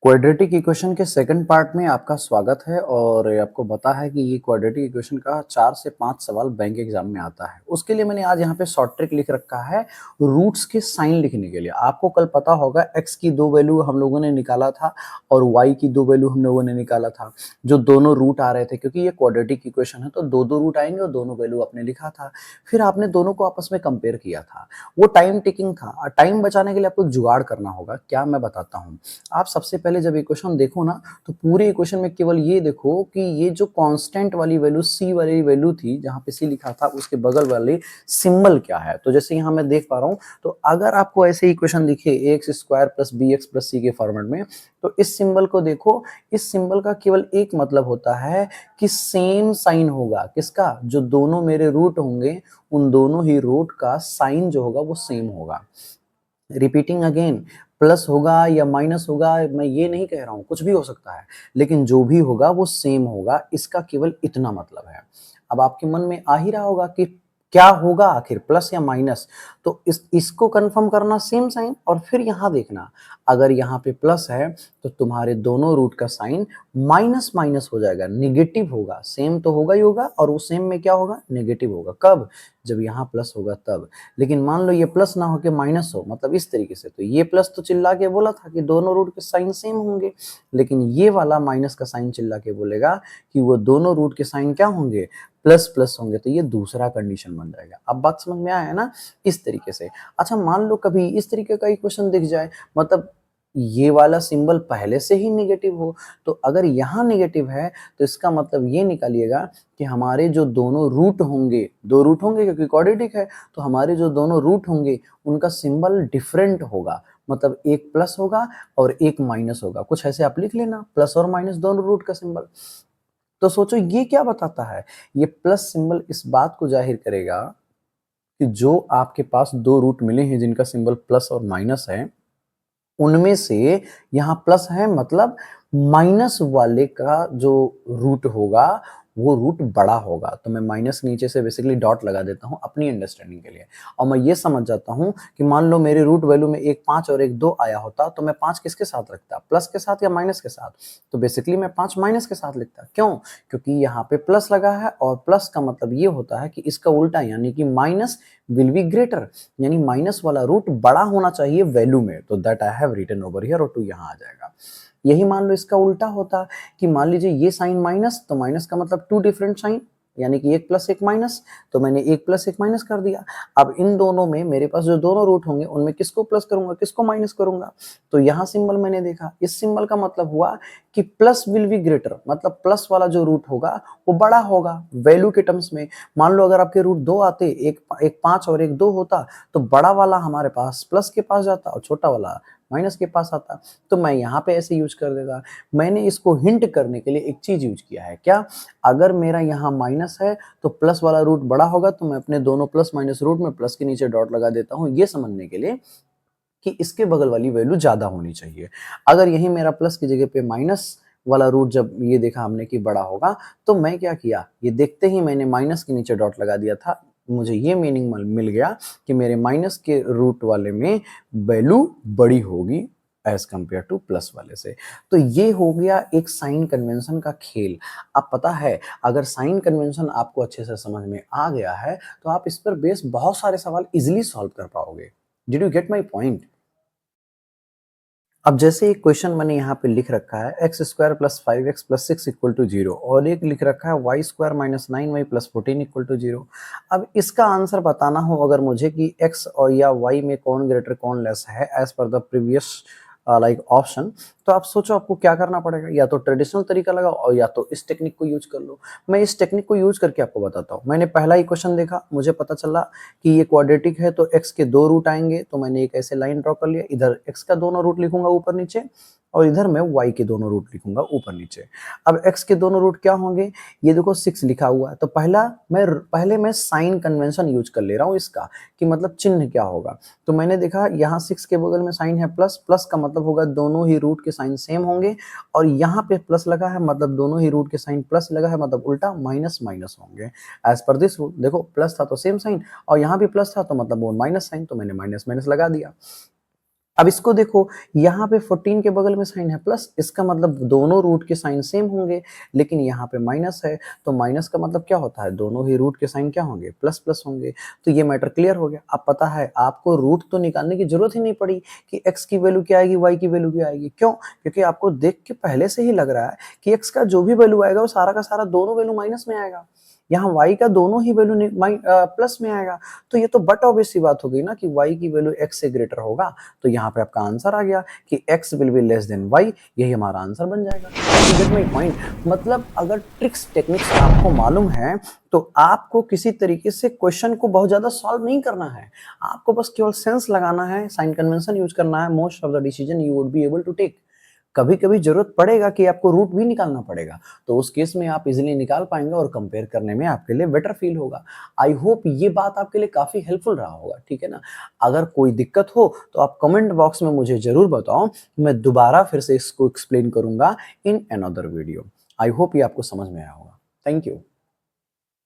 Quadratic equation के second part में आपका स्वागत है और आपको पता है कि ये क्वाड्रेटिक इक्वेशन का 4 से 5 सवाल बैंक एग्जाम में आता है। उसके लिए मैंने आज यहाँ पे शॉर्ट ट्रिक लिख रखा है रूट्स के साइन लिखने के लिए। आपको कल पता होगा x की दो वैल्यू हम लोगों ने निकाला था और y की दो वैल्यू हम लोगों ने निकाला था, जो दोनों रूट आ रहे थे क्योंकि ये क्वाड्रेटिक इक्वेशन है तो दो दो रूट आएंगे और दोनों वैल्यू आपने लिखा था। फिर आपने दोनों को आपस में कंपेयर किया था। वो टाइम टेकिंग था। टाइम बचाने के लिए आपको एक जुगाड़ करना होगा। क्या, मैं बताता हूँ। आप सबसे पहले जब इक्वेशन देखो ना तो पूरे इक्वेशन में केवल ये देखो कि ये जो कांस्टेंट वाली वैल्यू सी वाली वैल्यू थी जहां पे सी लिखा था उसके बगल वाले सिंबल क्या है। तो जैसे यहां मैं देख पा रहा हूं, तो अगर आपको ऐसे इक्वेशन दिखे x square plus b x plus c के फॉर्मेट में, तो इस सिंबल को देखो। इस सिंबल का केवल एक मतलब होता है कि सेम साइन होगा। किसका? जो दोनों मेरे रूट होंगे उन दोनों ही रूट का साइन जो होगा वो सेम होगा। रिपीटिंग अगेन, प्लस होगा या माइनस होगा मैं ये नहीं कह रहा हूं, कुछ भी हो सकता है, लेकिन जो भी होगा वो सेम होगा। इसका केवल इतना मतलब है। अब आपके मन में आ ही रहा होगा कि क्या होगा आखिर, प्लस या माइनस। तो इसको कंफर्म करना सेम साइन, और फिर यहां देखना अगर यहाँ पे प्लस है तो तुम्हारे दोनों रूट का साइन माइनस माइनस हो जाएगा, निगेटिव होगा। सेम तो होगा ही होगा, और उस सेम में क्या होगा, नेगेटिव होगा। कब? जब यहाँ प्लस होगा तब। लेकिन मान लो ये प्लस ना होके माइनस हो, मतलब इस तरीके से, तो ये प्लस तो चिल्ला के बोला था कि दोनों रूट के साइन सेम होंगे, लेकिन ये वाला माइनस का साइन चिल्ला के बोलेगा कि वो दोनों रूट के साइन क्या होंगे, प्लस प्लस होंगे। तो ये दूसरा कंडीशन बन जाएगा। अब बात समझ में आया ना, इस तरीके से। अच्छा, मान लो कभी इस तरीके का इक्वेशन दिख जाए, मतलब ये वाला सिंबल पहले से ही नेगेटिव हो, तो अगर यहाँ नेगेटिव है तो इसका मतलब ये निकालिएगा कि हमारे जो दोनों रूट होंगे, दो रूट होंगे क्योंकि क्वाड्रेटिक है, तो हमारे जो दोनों रूट होंगे उनका सिंबल डिफरेंट होगा। मतलब एक प्लस होगा और एक माइनस होगा। कुछ ऐसे आप लिख लेना, प्लस और माइनस दोनों रूट का सिंबल। तो सोचो ये क्या बताता है। ये प्लस सिंबल इस बात को जाहिर करेगा कि जो आपके पास दो रूट मिले हैं जिनका सिंबल प्लस और माइनस है, उनमें से यहाँ प्लस है, मतलब माइनस वाले का जो रूट होगा वो रूट बड़ा होगा। तो मैं माइनस नीचे से बेसिकली डॉट लगा देता हूँ अपनी अंडरस्टैंडिंग के लिए, और मैं ये समझ जाता हूँ कि मान लो मेरे रूट वैल्यू में एक 5 और एक 2 आया होता, तो मैं 5 किसके साथ रखता, प्लस के साथ या माइनस के साथ? तो बेसिकली मैं 5 माइनस के साथ लिखता। क्यों? क्योंकि यहाँ पे प्लस लगा है, और प्लस का मतलब ये होता है कि इसका उल्टा, यानी कि माइनस विल बी ग्रेटर, यानी माइनस वाला रूट बड़ा होना चाहिए वैल्यू में। तो that I have written over here, और 2 यहाँ आ जाएगा। यही मान लो इसका उल्टा होता कि मान लीजिए ये साइन माइनस, तो माइनस का मतलब 2 डिफरेंट साइन, यानी कि एक प्लस एक माइनस, तो मैंने एक प्लस एक माइनस कर दिया। अब इन दोनों में मेरे पास जो दोनों रूट होंगे उनमें किसको प्लस करूंगा, किसको माइनस करूंगा? तो यहाँ सिंबल मैंने देखा, इस सिंबल का मतलब हुआ कि प्लस विल बी ग्रेटर, मतलब प्लस वाला जो रूट होगा वो बड़ा होगा वैल्यू के टर्म्स में। मान लो अगर आपके रूट 2 आते, एक 5 और एक 2 होता, तो बड़ा वाला हमारे पास प्लस के पास जाता और छोटा वाला माइनस के पास आता। तो मैं यहाँ पे ऐसे यूज कर देता। मैंने इसको हिंट करने के लिए एक चीज यूज किया है। क्या? अगर मेरा यहाँ माइनस है तो प्लस वाला रूट बड़ा होगा, तो मैं अपने दोनों प्लस माइनस रूट में प्लस के नीचे डॉट लगा देता हूँ, ये समझने के लिए कि इसके बगल वाली वैल्यू ज्यादा होनी चाहिए। अगर यही मेरा प्लस की जगह पे माइनस वाला रूट जब ये देखा हमने कि बड़ा होगा, तो मैं क्या किया, ये देखते ही मैंने माइनस के नीचे डॉट लगा दिया था। मुझे ये मीनिंग मिल गया कि मेरे माइनस के रूट वाले में वैल्यू बड़ी होगी एज कंपेयर टू प्लस वाले से। तो ये हो गया एक साइन कन्वेंशन का खेल। अब पता है, अगर साइन कन्वेंशन आपको अच्छे से समझ में आ गया है तो आप इस पर बेस बहुत सारे सवाल इजिली सॉल्व कर पाओगे। Did you get my point? अब जैसे एक क्वेश्चन मैंने यहाँ पे लिख रखा है x square plus 5x plus 6 equal to 0, और एक लिख रखा है y square minus 9y plus 14 equal to 0। अब इसका आंसर बताना हो अगर मुझे कि x और या y में कौन ग्रेटर कौन लेस है as per the previous like option, तो आप सोचो आपको क्या करना पड़ेगा। या तो ट्रेडिशनल तरीका लगाओ और या तो इस टेक्निक को यूज कर लो। मैं इस टेक्निक को यूज करके आपको बताता हूँ। मैंने पहला ही क्वेश्चन देखा, मुझे पता चला कि ये क्वाड्रेटिक है तो x के दो रूट आएंगे, तो मैंने एक ऐसे लाइन ड्रॉ कर लिया। इधर x का दोनों रूट लिखूंगा ऊपर नीचे, और इधर मैं y के दोनों रूट लिखूंगा ऊपर नीचे। अब x के दोनों रूट क्या होंगे, ये देखो 6 लिखा हुआ है, तो पहले मैं साइन कन्वेंशन यूज कर ले रहा हूँ इसका, कि मतलब चिन्ह क्या होगा। तो मैंने देखा यहाँ 6 के बगल में साइन है प्लस, प्लस का मतलब होगा दोनों ही रूट के साइन सेम होंगे, और यहाँ पे प्लस लगा है मतलब दोनों ही रूट के साइन प्लस लगा है, मतलब उल्टा माइनस माइनस होंगे एज पर दिस रूल। देखो प्लस था तो सेम साइन, और यहाँ भी प्लस था तो मतलब वो माइनस साइन, तो मैंने माइनस माइनस लगा दिया। अब इसको देखो, यहाँ पे 14 के बगल में साइन है प्लस, इसका मतलब दोनों रूट के साइन सेम होंगे, लेकिन यहाँ पे माइनस है, तो माइनस का मतलब क्या होता है, दोनों ही रूट के साइन क्या होंगे, प्लस प्लस होंगे। तो ये मैटर क्लियर हो गया। अब पता है आपको रूट तो निकालने की जरूरत ही नहीं पड़ी कि x की वैल्यू क्या आएगी, y की वैल्यू क्या आएगी। क्यों? क्योंकि आपको देख के पहले से ही लग रहा है कि x का जो भी वैल्यू आएगा वो सारा का सारा दोनों वैल्यू माइनस में आएगा, यहाँ y का दोनों ही वैल्यू प्लस में आएगा। तो ये तो बट ऑब्वियस सी बात हो गई ना कि y की वैल्यू x से ग्रेटर होगा। तो यहाँ पे आपका आंसर आ गया कि x will be less than y, यही हमारा आंसर बन जाएगा। You get my point? मतलब अगर ट्रिक्स टेक्निक्स आपको मालूम है तो आपको किसी तरीके से क्वेश्चन को बहुत ज्यादा सॉल्व नहीं करना है, आपको बस केवल सेंस लगाना है, साइन कन्वेंशन यूज करना है। Most of the decision you would be able to take. कभी कभी जरूरत पड़ेगा कि आपको रूट भी निकालना पड़ेगा, तो उस केस में आप इजीली निकाल पाएंगे और कंपेयर करने में आपके लिए बेटर फील होगा। आई होप ये बात आपके लिए काफी हेल्पफुल रहा होगा, ठीक है ना। अगर कोई दिक्कत हो तो आप कमेंट बॉक्स में मुझे जरूर बताओ, मैं दोबारा फिर से इसको एक्सप्लेन करूंगा in another video. I hope ये आपको समझ में आया होगा। Thank you.